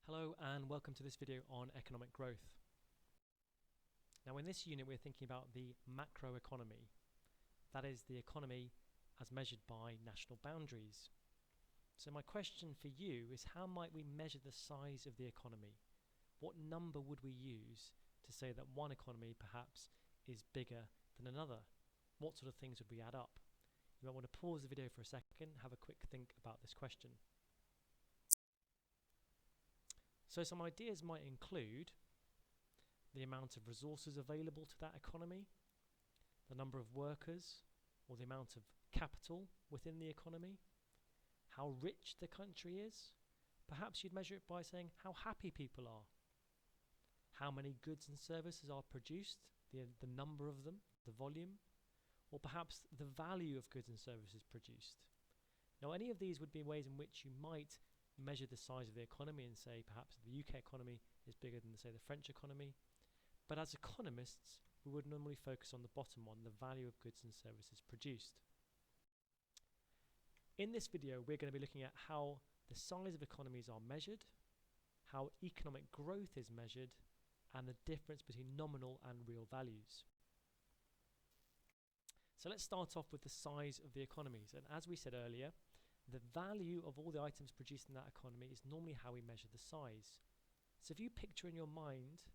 Hello and welcome to this video on economic growth. Now in this unit we're thinking about the macroeconomy, that is the economy as measured by national boundaries. So my question for you is, how might we measure the size of the economy? What number would we use to say that one economy perhaps is bigger than another? What sort of things would we add up? You might want to pause the video for a second, have a quick think about this question. So some ideas might include the amount of resources available to that economy, the number of workers or the amount of capital within the economy, how rich the country is. Perhaps you'd measure it by saying how happy people are, how many goods and services are produced, the number of them, the volume, or perhaps the value of goods and services produced. Now any of these would be ways in which you might measure the size of the economy and say perhaps the UK economy is bigger than, say, the French economy. But as economists, we would normally focus on the bottom one, the value of goods and services produced. In this video, we're going to be looking at how the size of economies are measured, how economic growth is measured, and the difference between nominal and real values. So let's start off with the size of the economies. And as we said earlier, the value of all the items produced in that economy is normally how we measure the size. So if you picture in your mind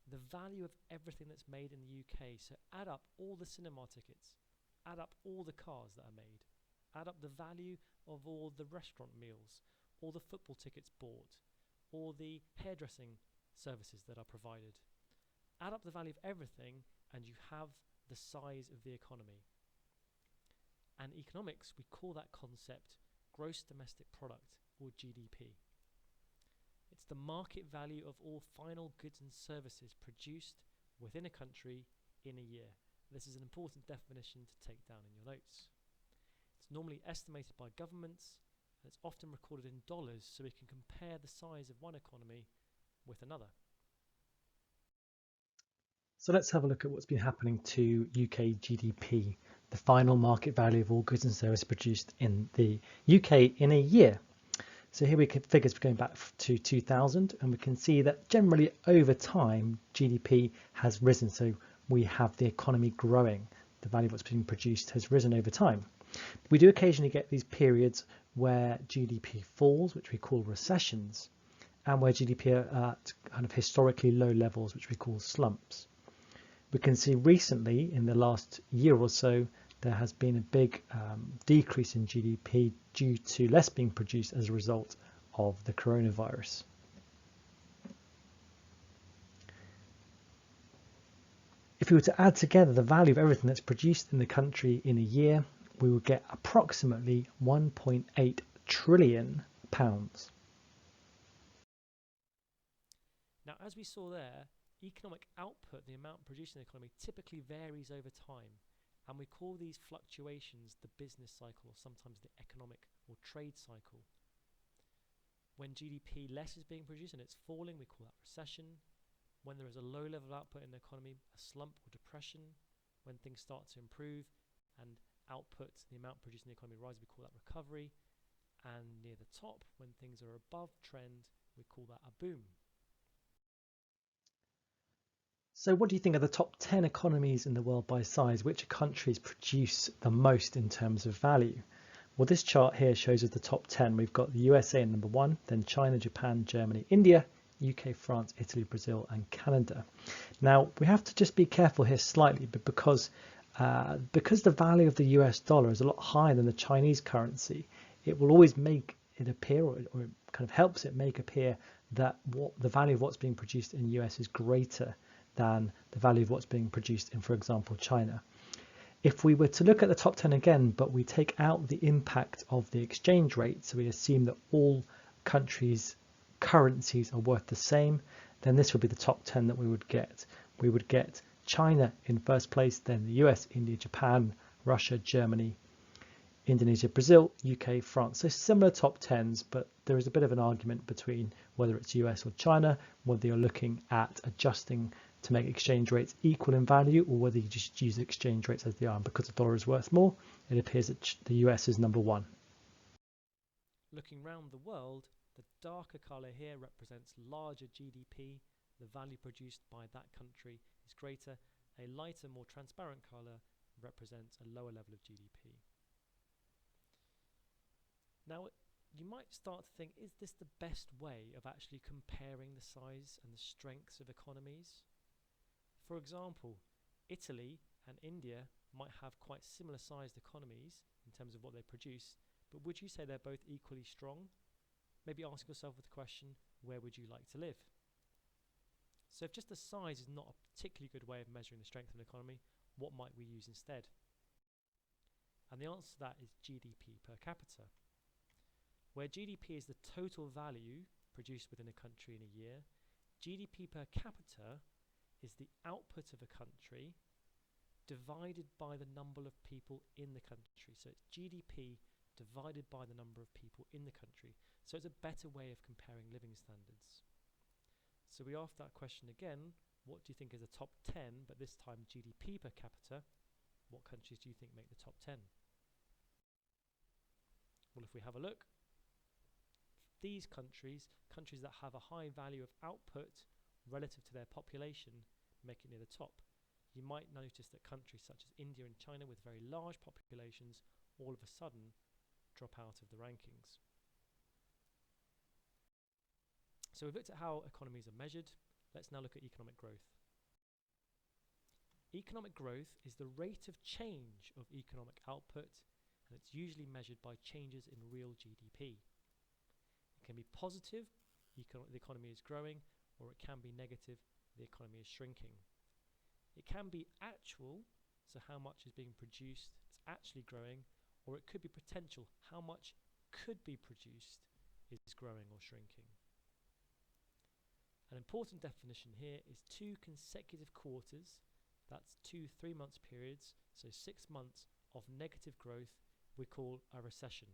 the value of everything that's made in the UK, so add up all the cinema tickets, add up all the cars that are made, add up the value of all the restaurant meals, all the football tickets bought, all the hairdressing services that are provided. Add up the value of everything and you have the size of the economy. And in economics, we call that concept gross domestic product, or GDP. It's the market value of all final goods and services produced within a country in a year. This is an important definition to take down in your notes. It's normally estimated by governments, and it's often recorded in dollars so we can compare the size of one economy with another. So let's have a look at what's been happening to UK GDP, the final market value of all goods and services produced in the UK in a year. So here we get figures going back to 2000, and we can see that generally over time GDP has risen. So we have the economy growing. The value of what's being produced has risen over time. We do occasionally get these periods where GDP falls, which we call recessions, and where GDP are at kind of historically low levels, which we call slumps. We can see recently, in the last year or so, there has been a big decrease in GDP due to less being produced as a result of the coronavirus. If we were to add together the value of everything that's produced in the country in a year, we would get approximately £1.8 trillion. Now, as we saw there, economic output, the amount produced in the economy, typically varies over time, and we call these fluctuations the business cycle, or sometimes the economic or trade cycle. When GDP less is being produced and it's falling, we call that recession. When there is a low level of output in the economy, a slump or depression. When things start to improve and output, the amount produced in the economy rises, we call that recovery. And near the top, when things are above trend, we call that a boom. So what do you think are the top 10 economies in the world by size? Which countries produce the most in terms of value? Well, this chart here shows us the top 10. We've got the USA at number 1, then China, Japan, Germany, India, UK, France, Italy, Brazil, and Canada. Now, we have to just be careful here slightly, but because the value of the US dollar is a lot higher than the Chinese currency, it will always make it appear, or it kind of helps it make appear that the value of what's being produced in the US is greater than the value of what's being produced in, for example, China. If we were to look at the top 10 again, but we take out the impact of the exchange rate, so we assume that all countries' currencies are worth the same, then this would be the top 10 that we would get. We would get China in first place, then the US, India, Japan, Russia, Germany, Indonesia, Brazil, UK, France. So similar top 10s, but there is a bit of an argument between whether it's US or China, whether you're looking at adjusting to make exchange rates equal in value, or whether you just use exchange rates as they are. And because the dollar is worth more, it appears that the US is number 1. Looking round the world, The darker colour here represents larger GDP. The value produced by that country is greater. A lighter, more transparent colour represents a lower level of GDP. Now, you might start to think, is this the best way of actually comparing the size and the strengths of economies? For example, Italy and India might have quite similar sized economies in terms of what they produce, but would you say they're both equally strong? Maybe ask yourself the question, where would you like to live? So if just the size is not a particularly good way of measuring the strength of an economy, what might we use instead? And the answer to that is GDP per capita. Where GDP is the total value produced within a country in a year, GDP per capita is the output of a country divided by the number of people in the country. So it's GDP divided by the number of people in the country. So it's a better way of comparing living standards. So we asked that question again, what do you think is the top 10, but this time GDP per capita? What countries do you think make the top 10? Well, if we have a look, these countries that have a high value of output relative to their population, make it near the top. You might notice that countries such as India and China with very large populations all of a sudden drop out of the rankings. So we've looked at how economies are measured. Let's now look at economic growth. Economic growth is the rate of change of economic output, and it's usually measured by changes in real GDP. It can be positive, the economy is growing, or it can be negative, the economy is shrinking. It can be actual, so how much is being produced, it's actually growing, or it could be potential, how much could be produced is growing or shrinking. An important definition here is 2 consecutive quarters, that's 2 3-month periods, so 6 months of negative growth we call a recession.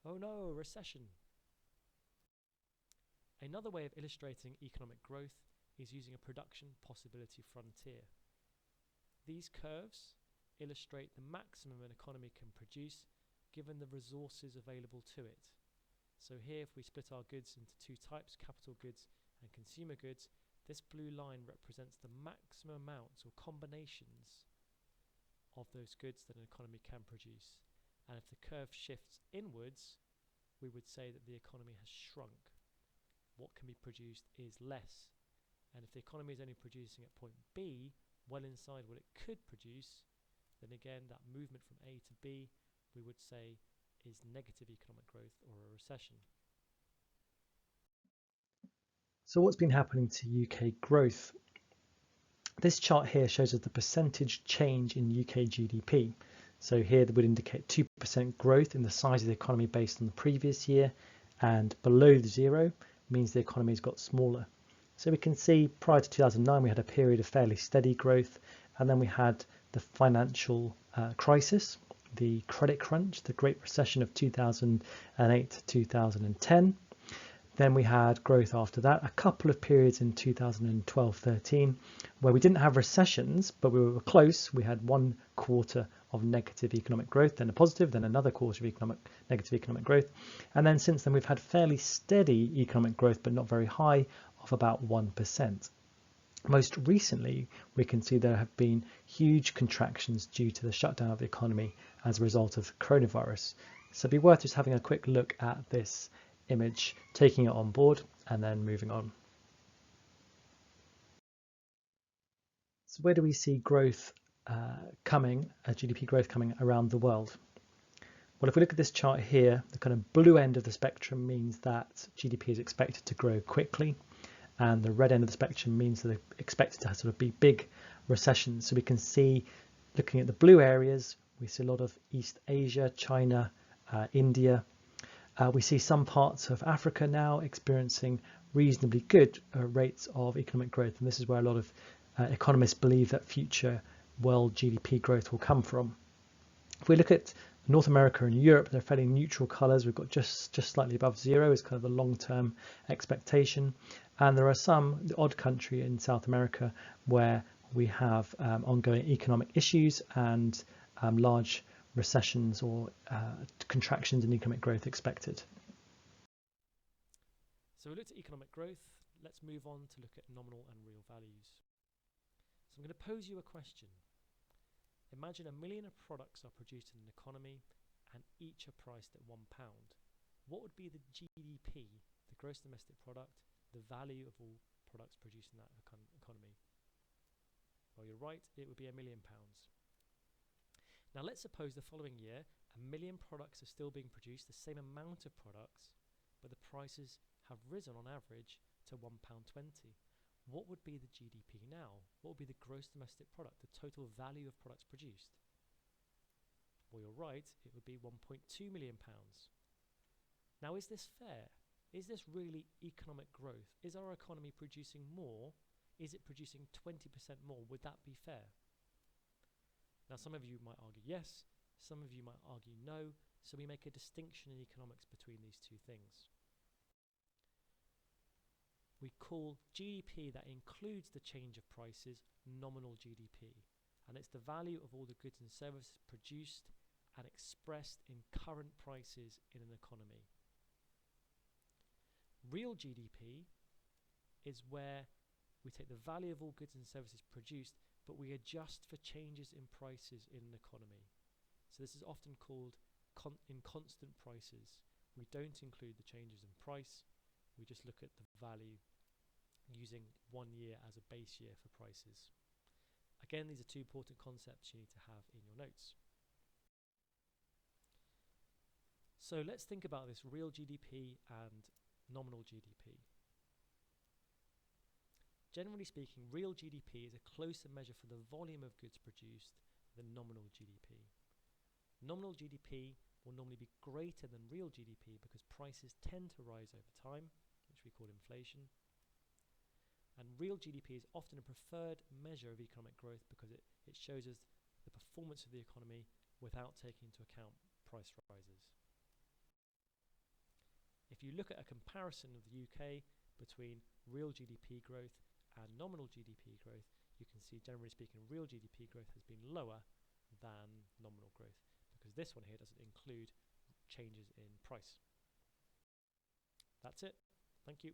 Oh no, recession! Another way of illustrating economic growth is using a production possibility frontier. These curves illustrate the maximum an economy can produce given the resources available to it. So here, if we split our goods into 2 types, capital goods and consumer goods, this blue line represents the maximum amounts or combinations of those goods that an economy can produce. And if the curve shifts inwards, we would say that the economy has shrunk. What can be produced is less. And if the economy is only producing at point B, well inside what it could produce, then again that movement from A to B we would say is negative economic growth or a recession. So what's been happening to UK growth? This chart here shows us the percentage change in UK GDP. So here that would indicate 2% growth in the size of the economy based on the previous year, and below the 0 means the economy has got smaller. So we can see prior to 2009 we had a period of fairly steady growth, and then we had the financial crisis, the credit crunch, the Great Recession of 2008 to 2010. Then we had growth after that, a couple of periods in 2012-13 where we didn't have recessions, but we were close. We had 1 quarter of negative economic growth, then a positive, then another quarter of negative economic growth. And then since then we've had fairly steady economic growth, but not very high, of about 1%. Most recently, we can see there have been huge contractions due to the shutdown of the economy as a result of coronavirus. So it'd be worth just having a quick look at this image, taking it on board and then moving on. So where do we see growth coming, GDP growth coming around the world? Well, if we look at this chart here, the kind of blue end of the spectrum means that GDP is expected to grow quickly, and the red end of the spectrum means that they're expected to sort of be big recessions. So we can see, looking at the blue areas, we see a lot of East Asia, China, India. We see some parts of Africa now experiencing reasonably good rates of economic growth, and this is where a lot of economists believe that future world GDP growth will come from. If we look at North America and Europe, they're fairly neutral colours. We've got just slightly above 0 is kind of the long-term expectation, and there are some, the odd country in South America, where we have ongoing economic issues and large recessions or contractions in economic growth expected. So we looked at economic growth. Let's move on to look at nominal and real values. So I'm going to pose you a question. Imagine 1 million of products are produced in an economy and each are priced at £1. What would be the GDP, the gross domestic product, the value of all products produced in that economy? Well, you're right, it would be £1 million. Now let's suppose the following year 1 million products are still being produced, the same amount of products, but the prices have risen on average to £1.20. What would be the GDP now? What would be the gross domestic product, the total value of products produced? Well, you're right, it would be £1.2 million. Now, is this fair? Is this really economic growth? Is our economy producing more? Is it producing 20% more? Would that be fair? Now, some of you might argue yes, some of you might argue no, so we make a distinction in economics between these two things. We call GDP that includes the change of prices nominal GDP, and it's the value of all the goods and services produced and expressed in current prices in an economy. Real GDP is where we take the value of all goods and services produced, but we adjust for changes in prices in an economy. So this is often called in constant prices. We don't include the changes in price, we just look at the value using 1 year as a base year for prices. Again, these are two important concepts you need to have in your notes. So let's think about this real GDP and nominal GDP. Generally speaking, real GDP is a closer measure for the volume of goods produced than nominal GDP. Nominal GDP will normally be greater than real GDP because prices tend to rise over time, which we call inflation. And real GDP is often a preferred measure of economic growth because it shows us the performance of the economy without taking into account price rises. If you look at a comparison of the UK between real GDP growth and nominal GDP growth, you can see, generally speaking, real GDP growth has been lower than nominal growth because this one here doesn't include changes in price. That's it. Thank you.